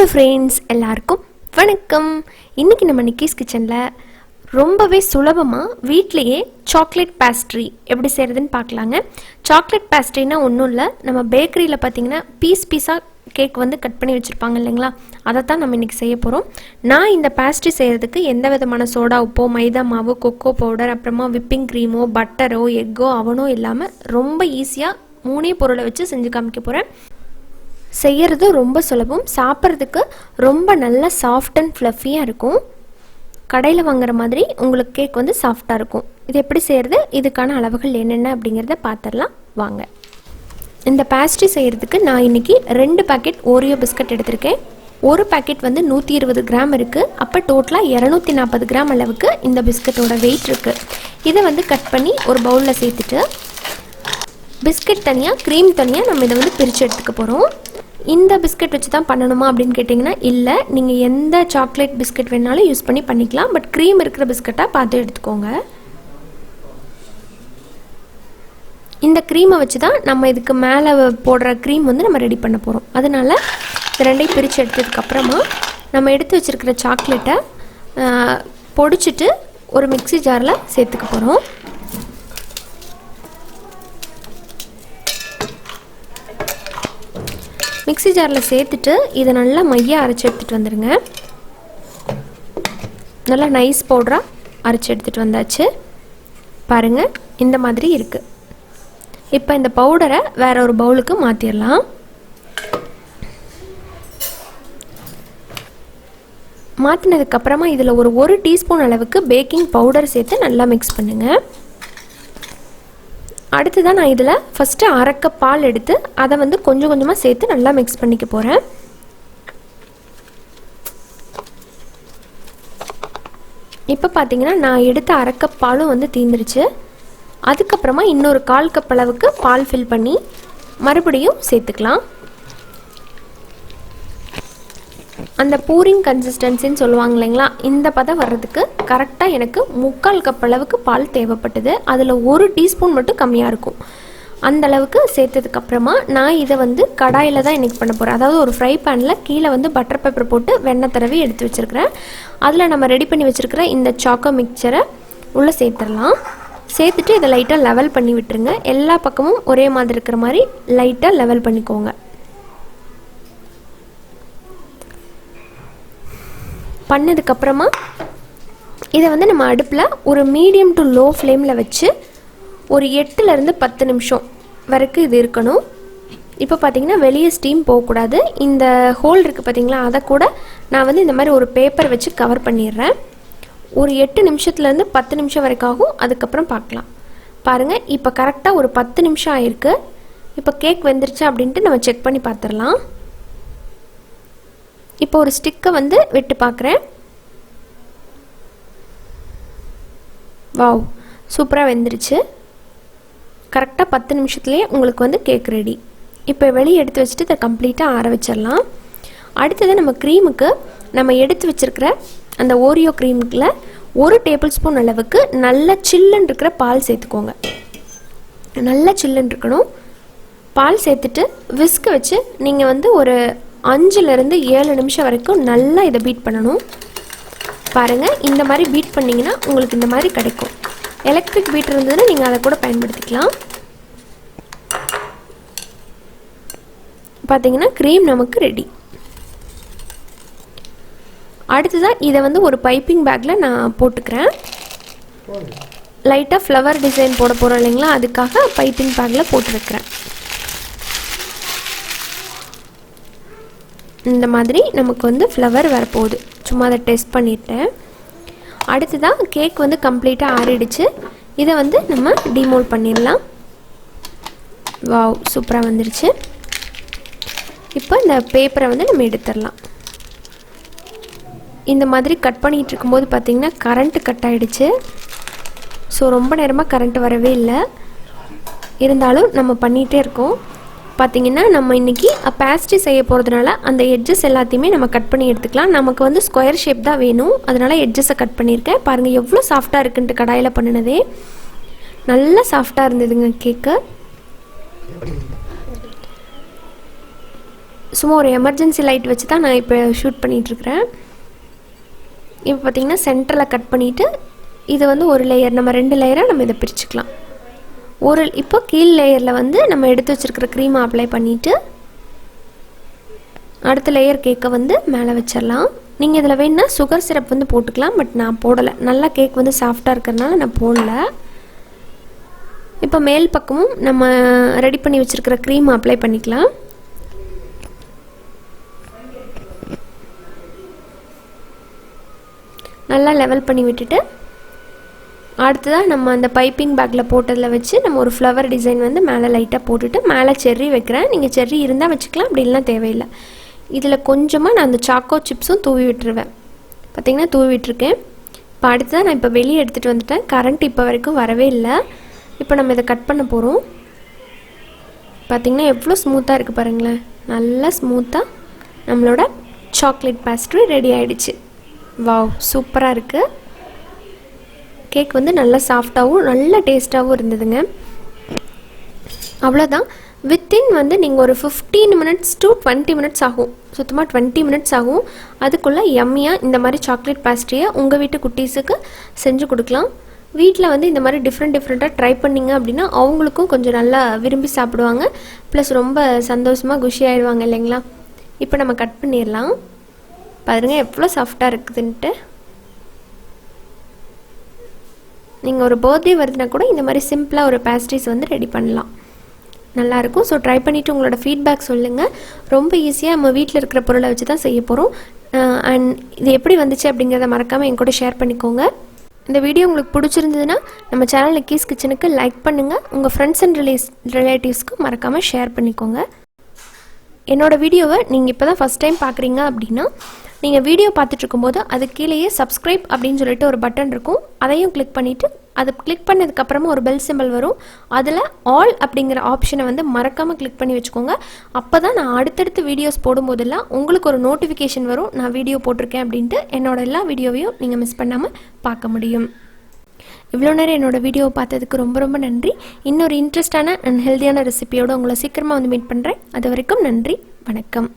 Hello friends, எல்லாருக்கும் வணக்கம். இன்றைக்கி நம்ம நிக்கிஸ் கிச்சனில் ரொம்பவே சுலபமாக வீட்டிலையே சாக்லேட் பேஸ்ட்ரி எப்படி செய்கிறதுன்னு பார்க்கலாங்க. சாக்லேட் பேஸ்ட்ரினா ஒன்றும் இல்லை, நம்ம பேக்கரியில் பார்த்திங்கன்னா பீஸாக கேக் வந்து கட் பண்ணி வச்சுருப்பாங்க இல்லைங்களா, அதை தான் நம்ம இன்றைக்கி செய்ய போகிறோம். நான் இந்த பேஸ்ட்ரி செய்கிறதுக்கு எந்த விதமான சோடா உப்போ, மைதா மாவு, கொக்கோ பவுடர், அப்புறமா விப்பிங் க்ரீமோ, பட்டரோ, எக்கோ, அவனோ இல்லாமல் ரொம்ப ஈஸியாக 3 பொருளை வச்சு செஞ்சு காமிக்க போகிறேன். செய்கிறது ரொம்ப சுலபம், சாப்பிட்றதுக்கு ரொம்ப நல்ல சாஃப்ட் அண்ட் ஃப்ளஃபியாக இருக்கும். கடையில் வாங்குற மாதிரி உங்களுக்கு கேக் வந்து சாஃப்டாக இருக்கும். இது எப்படி செய்கிறது, இதுக்கான அளவுகள் என்னென்ன அப்படிங்கிறத பார்த்துடலாம் வாங்க. இந்த பேஸ்ட்ரி செய்கிறதுக்கு நான் இன்றைக்கி 2 பாக்கெட் ஓரியோ பிஸ்கட் எடுத்திருக்கேன். ஒரு பாக்கெட் வந்து 120 கிராம் இருக்குது. அப்போ டோட்டலாக 240 கிராம் அளவுக்கு இந்த பிஸ்கட்டோட வெயிட் இருக்குது. இதை வந்து கட் பண்ணி ஒரு பவுலில் சேர்த்துட்டு பிஸ்கட் தனியாக, க்ரீம் தனியாக நம்ம இதை வந்து பிரித்து எடுத்துக்க போகிறோம். இந்த பிஸ்கட் வச்சு தான் பண்ணணுமா அப்படின்னு கேட்டிங்கன்னா இல்லை, நீங்கள் எந்த சாக்லேட் பிஸ்கட் வேணாலும் யூஸ் பண்ணி பண்ணிக்கலாம். பட் க்ரீம் இருக்கிற பிஸ்கட்டாக பார்த்து எடுத்துக்கோங்க. இந்த க்ரீமை வச்சு தான் நம்ம இதுக்கு மேலே போடுற க்ரீம் வந்து நம்ம ரெடி பண்ண போகிறோம். அதனால் இந்த ரெண்டையும் பிரித்து எடுத்ததுக்கப்புறமா நம்ம எடுத்து வச்சுருக்கிற சாக்லேட்டை பொடிச்சிட்டு ஒரு மிக்ஸி ஜாரில் சேர்த்துக்க போகிறோம். மிக்ஸி ஜாரில் சேர்த்துட்டு இதை நல்லா மையாக அரைச்சி எடுத்துகிட்டு வந்துடுங்க. நல்லா நைஸ் பவுடராக அரைச்சி எடுத்துகிட்டு வந்தாச்சு. பாருங்கள், இந்த மாதிரி இருக்குது. இப்போ இந்த பவுடரை வேற ஒரு பவுலுக்கு மாற்றிடலாம். மாற்றினதுக்கப்புறமா இதில் ஒரு டீஸ்பூன் அளவுக்கு பேக்கிங் பவுடர் சேர்த்து நல்லா மிக்ஸ் பண்ணுங்கள். அடுத்ததான் நான் இதில் ஃபஸ்ட்டு 1/2 கப் பால் எடுத்து அதை வந்து கொஞ்சம் கொஞ்சமாக சேர்த்து நல்லா மிக்ஸ் பண்ணிக்க போகிறேன். இப்போ பார்த்தீங்கன்னா நான் எடுத்த 1/2 கப் பாலும் வந்து தீந்துருச்சு. அதுக்கப்புறமா இன்னொரு 1/4 கப் அளவுக்கு பால் ஃபில் பண்ணி மறுபடியும் சேர்த்துக்கலாம். அந்த பூரிங் கன்சிஸ்டன்சின்னு சொல்லுவாங்க இல்லைங்களா, இந்த பதம் வர்றதுக்கு கரெக்டாக எனக்கு 3/4 கப் அளவுக்கு பால் தேவைப்பட்டது. அதில் 1 டீஸ்பூன் மட்டும் கம்மியாக இருக்கும். அந்த அளவுக்கு சேர்த்ததுக்கப்புறமா நான் இதை வந்து கடாயில் தான் இன்றைக்கி பண்ண போகிறேன். அதாவது ஒரு ஃப்ரை பேனில் கீழே வந்து பட்டர் பேப்பர் போட்டு வெண்ணெய் தடவி எடுத்து வச்சுருக்கிறேன். அதில் நம்ம ரெடி பண்ணி வச்சுருக்கிற இந்த சாக்கோ மிக்சரை உள்ளே சேர்த்துடலாம். சேர்த்துட்டு இதை லைட்டாக லெவல் பண்ணி விட்டுருங்க. எல்லா பக்கமும் ஒரே மாதிரி இருக்கிற மாதிரி லைட்டாக லெவல் பண்ணிக்கோங்க. பண்ணதுக்கப்புறமா இதை வந்து நம்ம அடுப்பில் ஒரு மீடியம் டு லோ ஃப்ளேமில் வச்சு ஒரு 8லேருந்து 10 நிமிஷம் வரைக்கும் இது இருக்கணும். இப்போ பார்த்திங்கன்னா வெளியே ஸ்டீம் போகக்கூடாது. இந்த ஹோல் இருக்குது பார்த்திங்களா, அதை கூட நான் வந்து இந்த மாதிரி ஒரு பேப்பர் வச்சு கவர் பண்ணிடுறேன். ஒரு 8 நிமிஷத்துலேருந்து 10 நிமிஷம் வரைக்கும் ஆகும். அதுக்கப்புறம் பார்க்கலாம். பாருங்கள், இப்போ கரெக்டாக ஒரு 10 நிமிஷம் ஆயிருக்கு. இப்போ கேக் வெந்துருச்சு அப்படின்ட்டு நம்ம செக் பண்ணி பார்த்துடலாம். இப்போ ஒரு ஸ்டிக்கை வந்து விட்டு பார்க்குறேன். வாவ், சூப்பராக வெந்துருச்சு. கரெக்டாக 10 நிமிஷத்துலேயே உங்களுக்கு வந்து கேக் ரெடி. இப்போ வெளியே எடுத்து வச்சுட்டு இதை கம்ப்ளீட்டாக ஆற வச்சிடலாம். அடுத்தது நம்ம க்ரீமுக்கு நம்ம எடுத்து வச்சுருக்கிற அந்த ஓரியோ க்ரீமுக்கில் 1 டேபிள் ஸ்பூன் அளவுக்கு நல்ல சில்லுன்னு இருக்கிற பால் சேர்த்துக்கோங்க. நல்லா சில்லுன்னு இருக்கணும். பால் சேர்த்துட்டு விஸ்க் வச்சு நீங்கள் வந்து ஒரு 5லேருந்து 7 நிமிஷம் வரைக்கும் நல்லா இதை பீட் பண்ணணும். பாருங்கள், இந்த மாதிரி பீட் பண்ணிங்கன்னா உங்களுக்கு இந்த மாதிரி கிடைக்கும். எலக்ட்ரிக் பீட் இருந்ததுன்னா நீங்கள் அதை கூட பயன்படுத்திக்கலாம். பார்த்தீங்கன்னா க்ரீம் நமக்கு ரெடி. அடுத்ததான் இதை வந்து ஒரு பைப்பிங் பேக்கில் நான் போட்டுக்கிறேன். லைட்டாக ஃப்ளவர் டிசைன் போட போகிறோம் இல்லைங்களா, அதுக்காக பைப்பிங் பேக்கில் போட்டுருக்கிறேன். இந்த மாதிரி நமக்கு வந்து ஃப்ளவர் வரப்போகுது. சும்மா அதை டெஸ்ட் பண்ணிட்டேன். அடுத்ததான் கேக் வந்து கம்ப்ளீட்டாக ஆறிடுச்சு. இதை வந்து நம்ம டிமோல்ட் பண்ணிடலாம். வாவ், சூப்பராக வந்துடுச்சு. இப்போ இந்த பேப்பரை வந்து நம்ம எடுத்துடலாம். இந்த மாதிரி கட் பண்ணிகிட்டு இருக்கும்போது பார்த்திங்கன்னா கரண்ட்டு கட் ஆகிடுச்சு. ஸோ ரொம்ப நேரமாக கரண்ட்டு வரவே இல்லை. இருந்தாலும் நம்ம பண்ணிகிட்டே இருக்கோம். பார்த்திங்கன்னா நம்ம இன்றைக்கி பேஸ்ட்ரி செய்ய போகிறதுனால அந்த எட்ஜஸ் எல்லாத்தையுமே நம்ம கட் பண்ணி எடுத்துக்கலாம். நமக்கு வந்து ஸ்கொயர் ஷேப் தான் வேணும், அதனால் எட்ஜஸை கட் பண்ணியிருக்கேன். பாருங்கள் எவ்வளோ சாஃப்டாக இருக்குன்ட்டு. கடாயில் பண்ணினதே நல்லா சாஃப்டாக இருந்ததுங்க கேக்கு. சும்மா ஒரு எமர்ஜென்சி லைட் வச்சு தான் நான் இப்போ ஷூட் பண்ணிகிட்ருக்கிறேன். இப்போ பார்த்திங்கன்னா சென்டரில் கட் பண்ணிவிட்டு இது வந்து ஒரு லேயர், நம்ம 2 லேயராக நம்ம இதை பிரிச்சுக்கலாம். இப்போ கீழ் லேயரில் வந்து நம்ம எடுத்து வச்சுருக்கிற க்ரீமை அப்ளை பண்ணிவிட்டு அடுத்த லேயர் கேக்கை வந்து மேலே வச்சிடலாம். நீங்கள் இதில் வேணுன்னா சுகர் சிரப் வந்து போட்டுக்கலாம், பட் நான் போடலை. நல்லா கேக் வந்து சாஃப்டாக இருக்கிறதுனால நான் போடலை. இப்போ மேல் பக்கமும் நம்ம ரெடி பண்ணி வச்சுருக்கிற க்ரீம் அப்ளை பண்ணிக்கலாம். நல்லா லெவல் பண்ணி விட்டுட்டு அடுத்ததாக நம்ம அந்த பைப்பிங் பேக்கில் போட்டதில் வச்சு நம்ம ஒரு ஃப்ளவர் டிசைன் வந்து மேலே லைட்டாக போட்டுட்டு மேலே செர்ரி வைக்கிறேன். நீங்கள் செர்ரி இருந்தால் வச்சுக்கலாம், அப்படின்லாம் தேவையில்லை. இதில் கொஞ்சமாக நான் அந்த சாக்கோ சிப்ஸும் தூவி விட்டுருவேன். பார்த்திங்கன்னா தூவி விட்டுருக்கேன். இப்போ அடுத்ததாக நான் இப்போ வெளியே எடுத்துகிட்டு வந்துட்டேன். கரண்ட் இப்போ வரைக்கும் வரவே இல்லை. இப்போ நம்ம இதை கட் பண்ண போகிறோம். பார்த்திங்கன்னா எவ்வளோ ஸ்மூத்தாக இருக்குது பாருங்களேன். நல்லா ஸ்மூத்தாக நம்மளோட சாக்லேட் பேஸ்ட்ரி ரெடி ஆகிடுச்சு. வாவ், சூப்பராக இருக்குது. கேக் வந்து நல்லா சாஃப்டாகவும் நல்ல டேஸ்ட்டாகவும் இருந்ததுங்க. அவ்வளோதான். வித்தின் வந்து நீங்கள் ஒரு 15 minutes to 20 minutes ஆகும். சுத்தமாக 20 minutes ஆகும். அதுக்குள்ளே யம்மியாக இந்த மாதிரி சாக்லேட் பேஸ்ட்ரியை உங்கள் வீட்டு குட்டீஸுக்கு செஞ்சு கொடுக்கலாம். வீட்டில் வந்து இந்த மாதிரி டிஃப்ரெண்ட்டாக ட்ரை பண்ணிங்க அப்படின்னா அவங்களுக்கும் கொஞ்சம் நல்லா விரும்பி சாப்பிடுவாங்க. ப்ளஸ் ரொம்ப சந்தோஷமாக குஷி ஆகிடுவாங்க இல்லைங்களா. இப்போ நம்ம கட் பண்ணிடலாம். பாருங்கள் எவ்வளோ சாஃப்டாக இருக்குதுன்ட்டு. நீங்கள் ஒரு பர்த்டே வருதுன்னா கூட இந்த மாதிரி சிம்பிளாக ஒரு பேஸ்ட்ரிஸ் வந்து ரெடி பண்ணலாம், நல்லாயிருக்கும். ஸோ ட்ரை பண்ணிவிட்டு உங்களோட ஃபீட்பேக் சொல்லுங்கள். ரொம்ப ஈஸியாக நம்ம வீட்டில் இருக்கிற பொருளை வச்சு தான் செய்ய போகிறோம். அண்ட் இது எப்படி வந்துச்சு அப்படிங்கிறத மறக்காமல் என் கூட ஷேர் பண்ணிக்கோங்க. இந்த வீடியோ உங்களுக்கு பிடிச்சிருந்ததுன்னா நம்ம சேனல் நிக்கீஸ் கிச்சனுக்கு லைக் பண்ணுங்கள். உங்கள் ஃப்ரெண்ட்ஸ் அண்ட் ரிலேட்டிவ்ஸ்க்கு மறக்காமல் ஷேர் பண்ணிக்கோங்க. என்னோடய வீடியோவை நீங்கள் இப்போ தான் ஃபஸ்ட் டைம் பார்க்குறீங்க அப்படின்னா நீங்கள் வீடியோ பார்த்துட்ருக்கும்போது அது கீழேயே சப்ஸ்கிரைப் அப்படின்னு சொல்லிட்டு ஒரு பட்டன் இருக்கும். அதையும் கிளிக் பண்ணிவிட்டு அது கிளிக் பண்ணதுக்கப்புறமா ஒரு பெல் சிம்பிள் வரும். அதில் ஆல் அப்படிங்கிற ஆப்ஷனை வந்து மறக்காமல் கிளிக் பண்ணி வச்சுக்கோங்க. அப்போ தான் நான் அடுத்தடுத்து வீடியோஸ் போடும்போதெல்லாம் உங்களுக்கு ஒரு நோட்டிஃபிகேஷன் வரும், நான் வீடியோ போட்டிருக்கேன் அப்படின்ட்டு. என்னோடய எல்லா வீடியோவையும் நீங்கள் மிஸ் பண்ணாமல் பார்க்க முடியும். இவ்வளோ நேரம் என்னோடய வீடியோவை பார்த்ததுக்கு ரொம்ப ரொம்ப நன்றி. இன்னொரு இன்ட்ரெஸ்டான அண்ட் ஹெல்த்தியான ரெசிபியோடு உங்களை சீக்கிரமாக வந்து மீட் பண்ணுறேன். அது வரைக்கும் நன்றி, வணக்கம்.